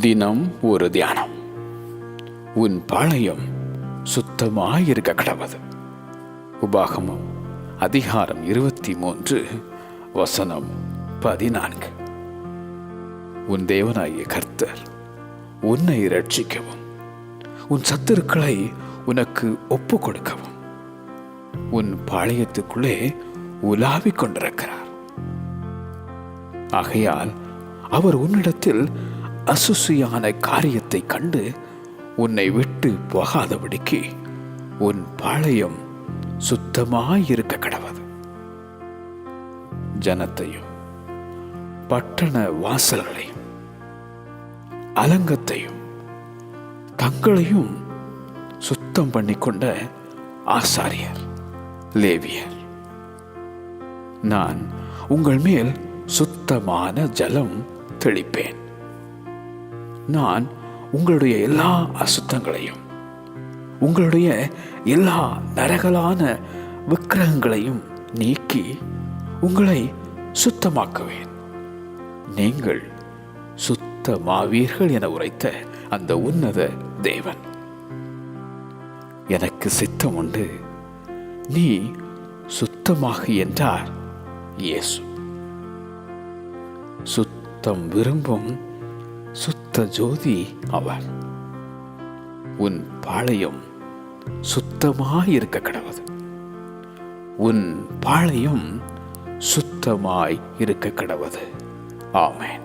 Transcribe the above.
தினம் ஒரு தியானம். உன் பாளையம் சுத்தமாயிருக்க கடவது. உபாகமம் அதிகாரம் 23 வசனம் 14. உன் தேவனாகிய கர்த்தர் உன்னை இரட்சிக்கவும் உன் சத்துருக்களை உனக்கு ஒப்பு கொடுக்கவும் உன் பாளையத்துக்குள்ளே உலாவிக் கொண்டிருக்கிறார். ஆகையால் அவர் உன்னிடத்தில் அசுசியான காரியத்தை கண்டு உன்னை விட்டு போகாதபடிக்கு உன் பாளையம் சுத்தமாயிருக்க கடவது. ஜனத்தையும் பட்டண வாசல்களையும் அலங்கத்தையும் தங்களையும் சுத்தம் பண்ணிக்கொண்ட ஆசாரியர் லேவியர், நான் உங்கள் மேல் சுத்தமான ஜலம் தெளிப்பேன். நான் உங்களுடைய எல்லா அசுத்தங்களையும் உங்களுடைய எல்லா நரகலான விக்கிரகங்களையும் நீக்கி உங்களை சுத்தமாக்குவேன். நீங்கள் சுத்தமாவீர்கள் என உரைத்த அந்த உன்னத தேவன். எனக்கு சித்தம் உண்டு, நீ சுத்தமாகு என்றார் இயேசு. சுத்தம் விரும்பும் சுத்த ஜோதி அவர். உன் பாளையம் சுத்தமாயிருக்க கடவது. உன் பாளையம் சுத்தமாய் இருக்க கடவது. ஆமென்.